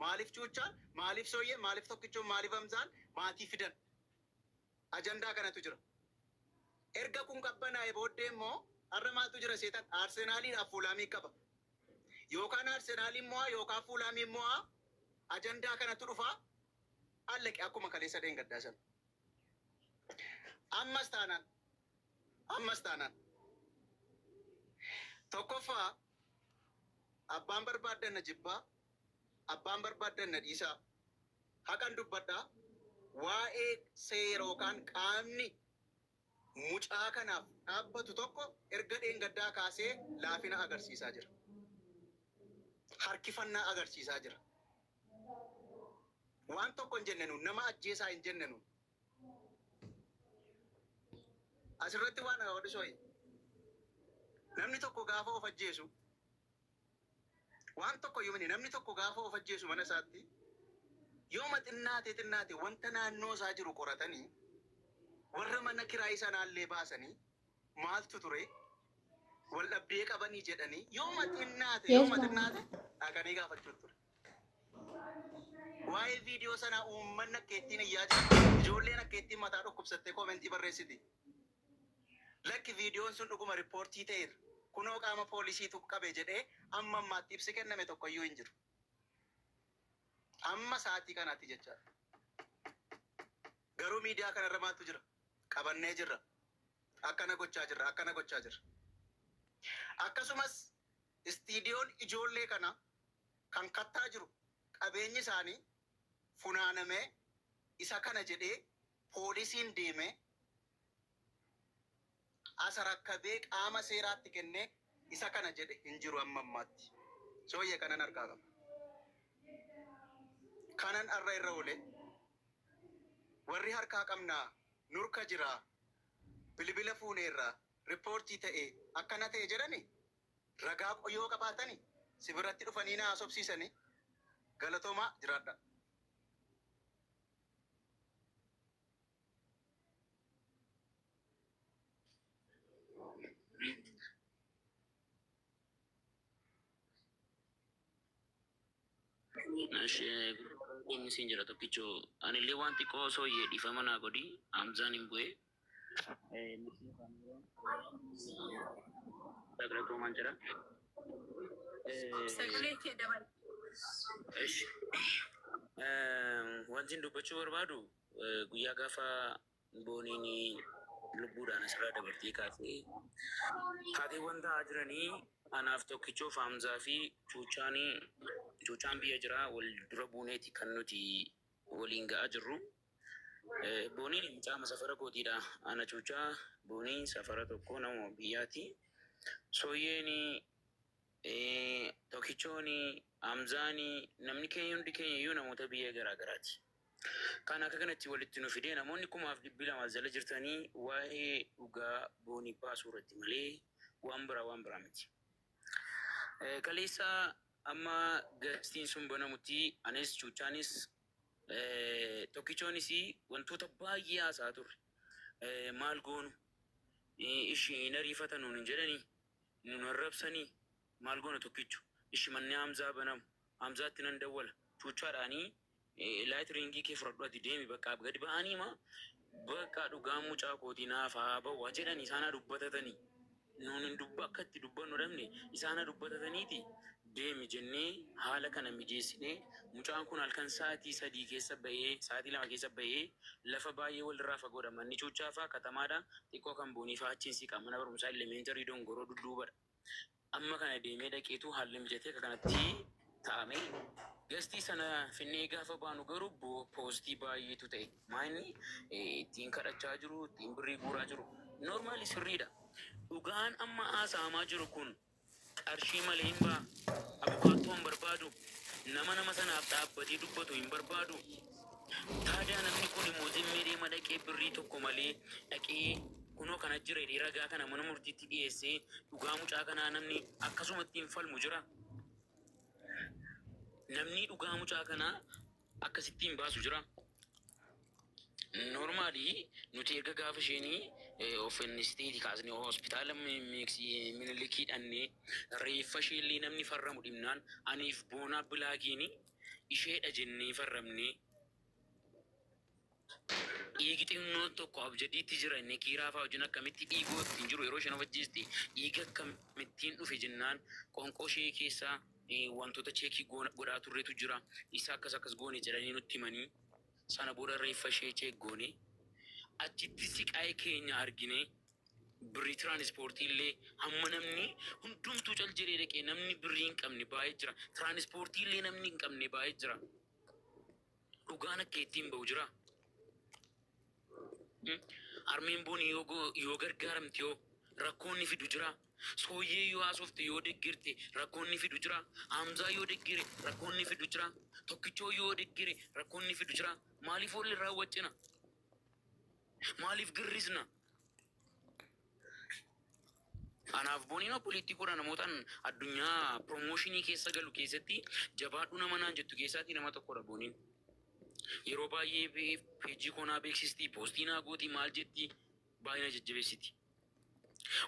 Maalif cuuchaan, maalif sooyyee, maalif tokkichuun, maalif hamzaan, maatii fidan. Ajandaa kanatu jira. Erga kun qabbanaa'e booddee immoo har'a maaltu jira seetan Arsenaaliidhaaf Fuulaamii qaba. Yookaan Arsenaaliin mo'a yookaan Fuulaamiin mo'a ajandaa kanatu dhufaa allaqe akkuma kaleessa dheengaddaasan. Ammas taanaan. Tokkoffaa abbaan barbaaddan na jibbaa, abbaan barbaaddan na dhiisaa. Haqan dubbadhaa waa'ee seera yookaan qaamni mucaa kanaaf dhaabbatu tokko erga dheengaddaa kaasee laafina agarsiisaa jira. Harkifannaa agarsiisaa jira. Waan tokko hin jenne nuun, nama ajjeesaa hin jenne nuun. Asirratti waan odisooyi. Namni tokko gaafa of ajjeesu, waan tokko yoo namni tokko gaafa of ajjeesu mana isaatti, yooma xinnaate wanta naannoo isaa jiru qoratanii, warra mana kiraa sanaallee baasanii, maaltu ture, wal dhabdee qabanii jedhanii, yooma xinnaate dhaqanii gaafachuu ture. Waa'ee viidiyoo sanaa uummanni akka ittiin iyyaa jira, ijoolleen akka ittiin mataa dhukkubsattee koomentii barreessiti. Lakki viidiyoon sun dhuguma riippoortii ta'eera. Kunoo qaama poolisiitu qabe jedhee amma ammaatti ibsi kenname tokkoyyuu hin jiru. Amma sa'aatii kanaatti jechaadha. Garuu miidiyaa kanarra maaltu jira? Qabannee jirra. Akkana gochaa jirra. Akkasumas istiidiyoon ijoollee kana kan kattaa jiru qabeenyi isaanii funaanamee isa kana jedhee poolisiin deemee asa rakkabee qaama seeraatti kennee isa kana jedhe hin jiru amma ammaatti. Sooyyee kanan argaa qaba. Kanan arra irra oole warri harkaa qabnaa nurka jiraa bilbila fuuneerraa riippoortii ta'ee akkana ta'e jedhani ragaa qoyyoo qabaatanii si biratti dhufanii na haasofsiisanii galatoomaa jiraadha. Ini sinjara tokkicho anillee waan xiqqoo sooyyee dhiifama naa godhi Hamzaan hin bu'e. Sagratoomaan jira. Sagalee kee dabal. Wanti dubbachuu barbaadu guyyaa gaafa booniin lubbuudhaan asirraa dabartee kaatee wanta jiranii anaaf tokkichoof Hamzaa fi cuuchaan biyya jira wal dura buuneeti kan nuti waliin ga'aa jirru. Booniin mucaa safara kootiidha. Ana cuuchaa booniin safara tokko nama biyyaati. Sooyyeen tokkichoon Hamzaan namni keenya hundi keenya iyyuu namoota biyya garaagaraati. Kan akka kanatti walitti nu fidee namoonni 2,200 jala jirtanii waa'ee dhugaa boonii baasuu irratti malee waan biraa miti. Kaleessa amma gastiin sun banamutti anis cuuchaanis tokkichoonis wantoota baay'ee haasaa turre. Maal goonu ishii nariifatan nuun hin jedhanii nun arrabsanii maal goona tokkichu ishii manni Hamzaa banamu Hamzaatti nan dawwala cuuchaadhaanii laayit ringii kee fudhadhu ati deemi bakka gadi ba'anii bakka dhugaa mucaa kootii naaf haa ba'u jedhanii isaan dubbatatanii nuun hin akka itti dubbannu dhabne isaan dubbatataniiti deemi jennee haala kana mijeessinee mucaan kun halkan sa'aatii 3 keessa ba'ee sa'aatii 2 keessa ba'ee lafa baay'ee walirraa fagoodha manni cuuchaa fa'aa katamaadha xiqqoo kan boonii fa'aa achiin siqaa mana barumsaa elementarii dongoroo dudduubadha. Amma kana deemee dhaqeetu haalli mijatee akka kanatti taa'ame. Gastii sana finnee gaafa baanu garuu poostii baay'eetu ta'e. Maanni ittiin kadhachaa jiru, ittiin birrii guuraa jiru. Noormaali sirriidha. Dhugaan amma haasa'amaa jiru kun qarshii malee hin ba'a. Abukaattuu hin barbaadu. Nama sanaaf dhaabbatee dubbatu hin barbaadu. Taadaa namni kun immoo zimmee deema dhaqee birrii tokko malee dhaqee kunoo kana jira ragaa kana mana murtiitti dhiyeessee dhugaa mucaa kanaa namni akkasumatti hin falmu jira. Namni dhugaa mucaa kanaa akkasittiin baasu jira. Noormaali nuti erga gaafa isheenii offennisteeti kaasnee hospitaala Minilikii dhannee reeffa isheellee namni farramu dhimnaan aniif boonaa bilaagiini isheedha jennee farramnee dhiigi xinnoo tokko abjadiitti jira inni kiiraa fa'aa wajjin akkamitti dhiigoo ittiin jiru yeroo isheen wajjiisti dhiiga akkamittiin dhufe jennaan qoonqoo ishee keessaa wantoota cheekii godhaa turretu jira isa akkas goone jedhanii nutti himanii sana booda reeffa ishee cheeggoone achitti siqaa'ee keenya argine birrii tiraanispoortii illee hamma namni hundumtuu cal jedhee dhaqee namni birrii hin qabne baay'ee jira tiraanispoortii illee namni hin qabne baay'ee jira dhugaan akka ittiin ba'u jira. Armeen booni yoo gargaaramte yoo rakkoonni fidu jira. Sooyyee yoo haasofte yoo deggirte rakkoonni fidu jira. Hamzaa yoo deggire rakkoonni fidu jira. Tokkichoo yoo deggire rakkoonni fidu jira. Maaliif olli raawwachina? Maaliif girrisna? Anaaf booniin poliitikoodha namootaan addunyaa promooshinii keessa galu keessatti jabaadhu nama naan jettu keessaatti nama tokkodha booniin. Yeroo baay'ee peejii konaa beeksisti poostii naa gooti maal jetti baay'ina jajjabeessiti.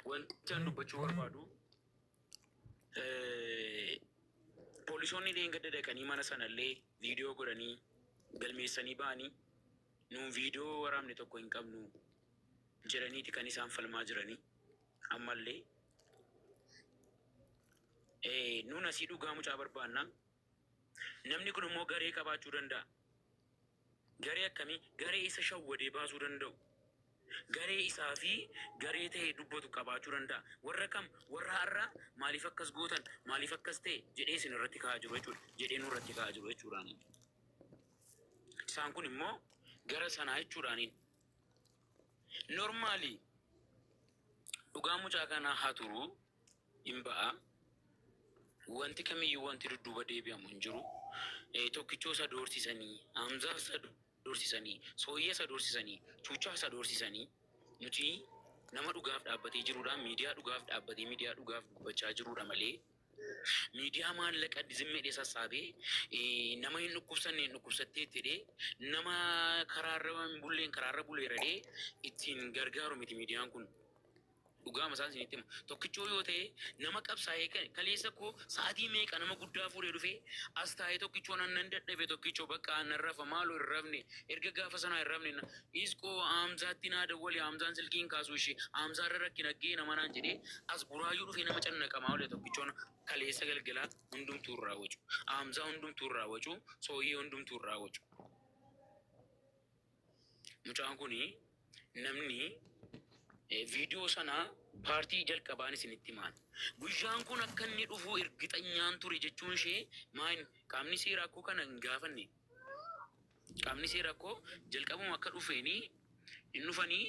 Wanti an dubbachuu barbaadu poolisoonni dheengadda dhaqanii mana sanallee viidiyoo godhanii galmeessanii ba'anii nuun viidiyoo waraabne tokko hin qabnu jedhaniiti kan isaan falmaa jiranii ammallee nuun asii dhugaa mucaa barbaanna namni kun immoo garee qabaachuu danda'a. Garee akkamii garee isa shawwadee baasuu danda'u garee isaa fi garee ta'e dubbatu qabaachuu danda'a warra kam warra har'a maaliif akkas gootan maaliif akkas ta'e jedhee isin irratti ka'aa jiru jechuudha jedhee nu irratti ka'aa jiru jechuudhaan isaan kun immoo gara sanaa jechuudhaan normaali dhugaa mucaa kanaa haa turu hin ba'a wanti kamiyyuu wanti dudduuba deebi'amu hin jiru tokkichoo isa doorsisanii Hamzaa isa doorsisanii sooyyee isa doorsisanii chuuchaa isa doorsisanii nuti nama dhugaaf dhaabbatee jiruudha miidiyaa dhugaaf dhaabbatee miidiyaa dhugaaf dubbachaa jiruudha malee miidiyaa maallaqa dizimmeedhee sassaabee nama hin dhukkubsanne hin dhukkubsattee jedhee nama karaarra buleeradhee ittiin gargaaru miti miidiyaan kun. Dhugaa masaan isinitti hima tokkichoo yoo ta'e nama qabsaa'ee kaleessa koo sa'aatii meeqa nama guddaa fuudhee dhufee as taa'ee tokkichoo nan dadhabe tokkichoo bakka aannan rafa maaloo hin rafne erga gaafa sanaa hin rafne isqoo Hamzaatti naa dawwale Hamzaan silkiin kaasuu ishee Hamzaarra rakkina gee nama naan jedhee as buraayyuu dhufee nama cannaqamaa oole tokkichoon kaleessa galgalaa hundumtuu irraa wacu Hamzaa hundumtuu irraa wacu sooyyee hundumtuu irraa wacu. Mucaan kuni namni viidiyoo sana paartii jalqabaan isinitti himaan guyyaan kun akka inni dhufu ergixanyaan ture jechuun ishee maal qaamni seeraa koo kana hin gaafanne qaamni seeraa koo jalqabuma akka dhufeeni hin dhufanii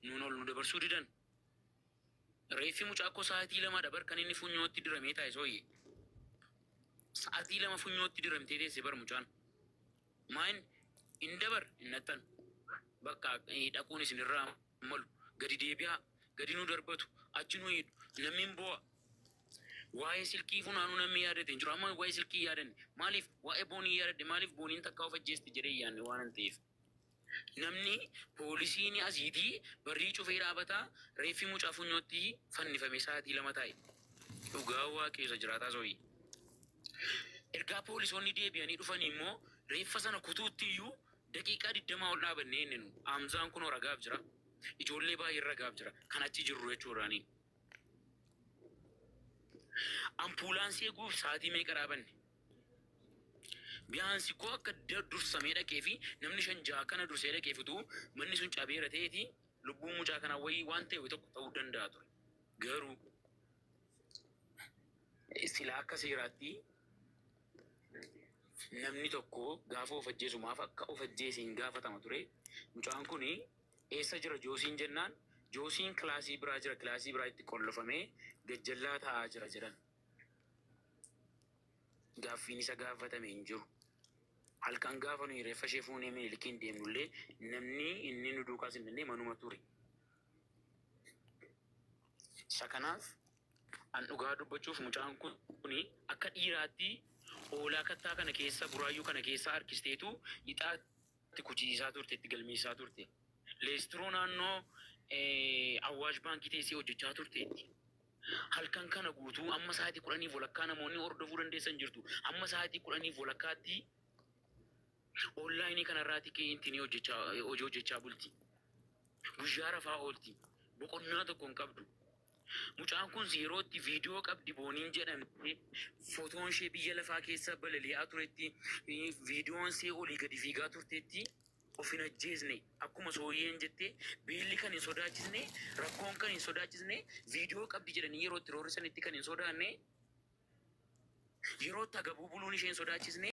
nuun ol nu dabarsuu didan reeffi mucaa koo sa'aatii lama dabar kan inni funyootti diramee taa'e sooyyee sa'aatii lama funyootti diramtee teesse bar mucaan maal hin dabar hin nattan bakka dhaquun isinirraa malu. Gadi deebi'aa gadi nu darbatu achi nu hidhu namni hin bo'a waa'ee silkii funaanuu namni yaadate hin jiru amma waa'ee silkii yaadanne maaliif waa'ee boonii yaadadde maaliif booniin takkaa of ajjeesti jedhee yaadne waan hin ta'eef namni poolisiin asiitii barrii cufee dhaabataa reeffi mucaa funyootti fannifame sa'aatii lama taa'e dhugaa waaqessa jiraataa sooyi ergaa poolisoonni deebi'anii dhufanii immoo reeffa sana kutuutti iyyuu daqiiqaa 20 ol dhaabannee inni nu Hamzaan kun ragaaf jira. Ijoollee baay'ee ragaaf jira kan achi jirru jechuudhaani. Ampuulaansii eeguuf sa'aatii meeqa dhaabanne? Biyaansi koo akka dursamee dhaqee fi namni 5-6 kana dursee dhaqee fituu manni sun cabeera ta'eeti lubbuun mucaa kanaa wayii waan ta'e tokko ta'uu danda'a ture. Garuu silaa akka seeraatti namni tokko gaafa of ajjeesumaaf akka of ajjeese hin gaafatama ture. Mucaan kuni eessa jira joosiin jennaan joosiin kilaasii biraa jira kilaasii biraa itti qollofamee gajjallaa taa'aa jira jedhan gaaffiin isa gaafatame hin jiru halkan gaafa nuyi reeffa ishee fuunee Minilikiin deemnullee namni inni nu duukaas hin dandeenye manuma ture. Isa kanaaf an dhugaa dubbachuuf mucaan kuni akka dhiiraatti oolaa kattaa kana keessa buraayyuu kana keessa harkisteetu ixaatti kuchisiisaa turte itti galmeessaa turte. Leestiroo naannoo Awwaash baankii teessee hojjechaa turteetti. Halkan kana guutuu amma sa'aatii 10 walakkaa namoonni hordofuu dandeessan jirtu. Amma sa'aatii 10 walakkaatti Onlaayinii kanarraati kee intini hojii hojjechaa bulti. Guyyaa rafaa oolti. Boqonnaa tokko hin qabdu. Mucaan kun yerootti viidiyoo qabdi booniin jedhamte footoon ishee biyya lafaa keessa balali'aa turetti viidiyoon ishee olii gadi fiigaa turteetti of hin ajjeesne akkuma sooyyeen jette beelli kan hin sodaachisne rakkoon kan hin sodaachisne viidiyoo qabdi jedhanii yerootti roorrisanitti kan hin sodaanne yerootti agabuu buluun ishee hin sodaachisne.